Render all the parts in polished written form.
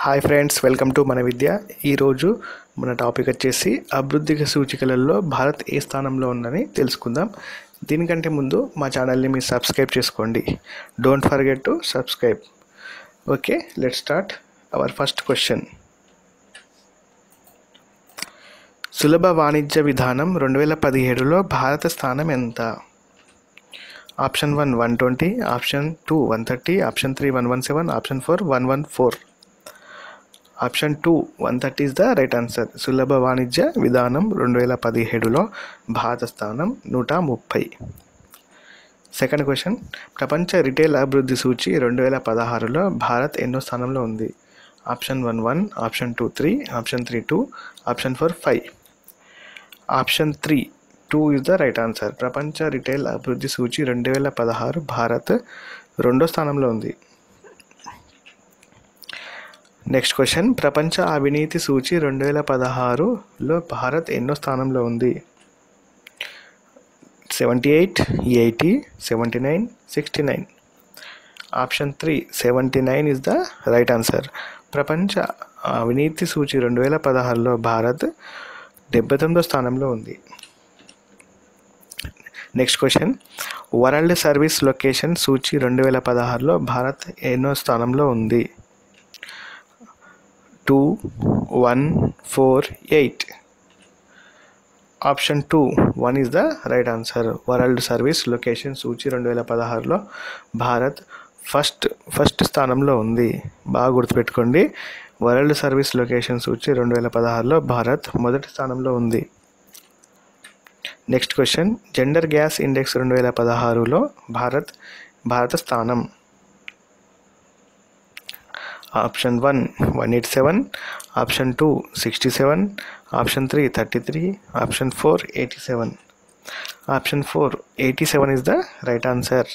Hi friends, welcome to మన విద్య. ఈరోజు మన టాపిక్ వచ్చేసి అభివృద్ధి సూచికలలో భారత్ ఏ స్థానంలో ఉందని తెలుసుకుందాం. దీనికంటే ముందు మా ఛానల్ని మీరు సబ్స్క్రైబ్ చేసుకోండి. Don't forget to subscribe. Okay, let's start our first question. సులభ వాణిజ్య విధానం 2017లో భారత స్థానం ఎంత? Option 1 120, option 2 130, option 3 117, option 4 114. Option 2 130 is the right answer. సులభ వాణిజ్య విధానం 2017లో భారత స్థానం 130. Second question. ప్రపంచ రిటైల్ అభివృద్ధి సూచి 2016లో భారత్ ఎన్నో స్థానంలో ఉంది? Option 1 1, option 2 3, option 3 2, option 4 5. Option 3 2 is the right answer. ప్రపంచ రిటైల్ అభివృద్ధి సూచి 2016 భారత్ 2వ స్థానంలో ఉంది. Next question. ప్రపంచ అవినీతి సూచి 2016లో భారత్ ఎన్నో స్థానంలో ఉంది? 78, 80, 79, 69. Option 3 79 is the right answer. ప్రపంచ అవినీతి సూచి 2016లో భారత్ 79వ స్థానంలో ఉంది. Next question. World service location సూచి 2016లో భారత్ ఎన్నో స్థానంలో ఉంది? 2, 1, 4, 8. Option 2 1 is the right answer. World service location సూచి 2016లో భారత్ ఫస్ట్ స్థానంలో ఉంది. బాగా గుర్తుపెట్టుకోండి. వరల్డ్ సర్వీస్ లొకేషన్ సూచి 2016లో భారత్ మొదటి స్థానంలో ఉంది. Next question. Gender gap index 2016లో భారత స్థానం? Option 1 187, option 2 67, option 3 33, option 4 87. Option 4 87 is the right answer.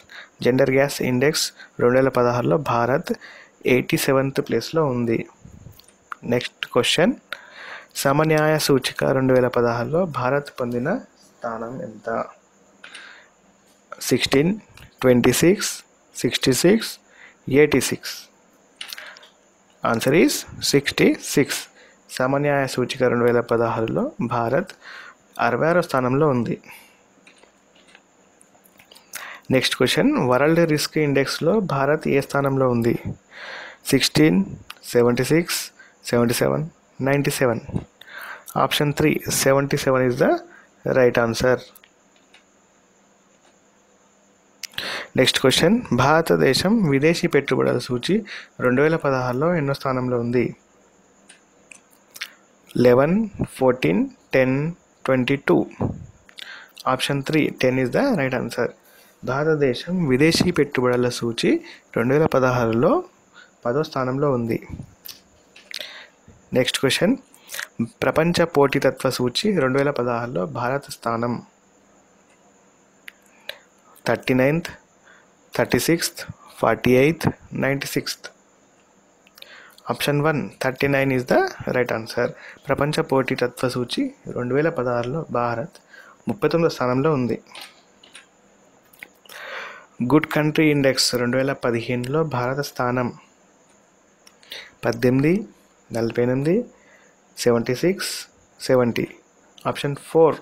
Gender gap index 2016లో భారత్ 87th ప్లేస్లో ఉంది. Next question. సమన్యాయ సూచిక 2016లో భారత్ పొందిన స్థానం ఎంత? 16, 26, 66, 86. Answer is 66. సమన్యాయ సూచిక 2016లో భారత్ 66వ స్థానంలో ఉంది. Next question. వరల్డ్ రిస్క్ ఇండెక్స్లో భారత్ ఏ స్థానంలో ఉంది? 16, 76, 77, 97. Option 3 77 is the right answer. Next question. భారతదేశం విదేశీ పెట్టుబడుల సూచి 2016లో ఎన్నో స్థానంలో ఉంది? 11, 14, 10, 22. Option 3 10 is the right answer. భారతదేశం విదేశీ పెట్టుబడుల సూచి 2016లో 10వ స్థానంలో ఉంది. Next question. ప్రపంచ పోటీతత్వ సూచి 2016లో భారత స్థానం? 39th, 36th, 48th, 96th. Option 1 39 is the right answer. ప్రపంచ పోటీతత్వ సూచి 2016లో భారత్ 39వ స్థానంలో ఉంది. గుడ్ కంట్రీ ఇండెక్స్ 2015లో భారత స్థానం? 18, 48, 76, 70. Option 4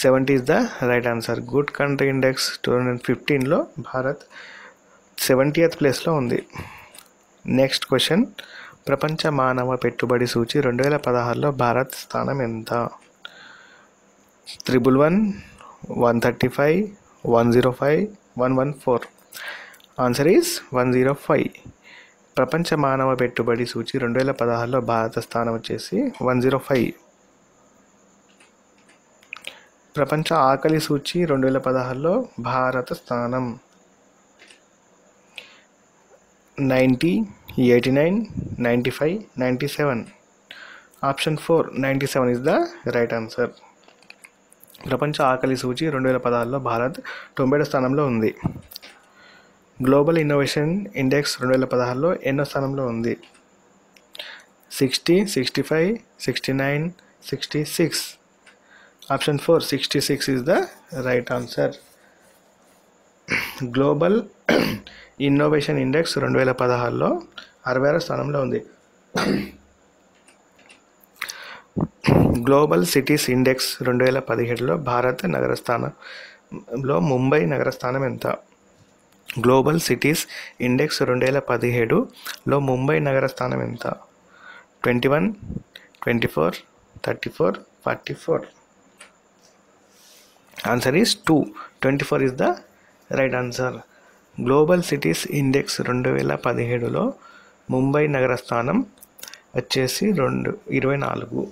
70 is the right answer. Good country index 2015లో భారత్ 70th ప్లేస్లో ఉంది. Next question. ప్రపంచ మానవ పెట్టుబడి సూచి 2016లో భారత్ స్థానం ఎంత? 111, 135, 105, 114. Answer is 105. ప్రపంచ మానవ పెట్టుబడి సూచి 2016లో భారత స్థానం వచ్చేసి 105. ప్రపంచ ఆకలి సూచి 2016లో భారత స్థానం? 90, 89, 95, 97. Option 4 97 is the right answer. ప్రపంచ ఆకలి సూచి 2016లో భారత్ 90వ స్థానంలో ఉంది. గ్లోబల్ ఇన్నోవేషన్ ఇండెక్స్ 2016లో ఎన్నో స్థానంలో ఉంది? 60, 65, 69, 66. Option 4 66 is the right answer. Global innovation index 2016లో 66వ స్థానంలో ఉంది. గ్లోబల్ సిటీస్ ఇండెక్స్ 2017లో భారత నగర స్థానంలో ముంబై నగర స్థానం ఎంత? గ్లోబల్ సిటీస్ ఇండెక్స్ 2017లో ముంబై నగర స్థానం ఎంత? 21, 24, 34, 44. Answer is 2. 24 is the right answer. Global cities index 2017లో ముంబై నగర స్థానం వచ్చేసి 24.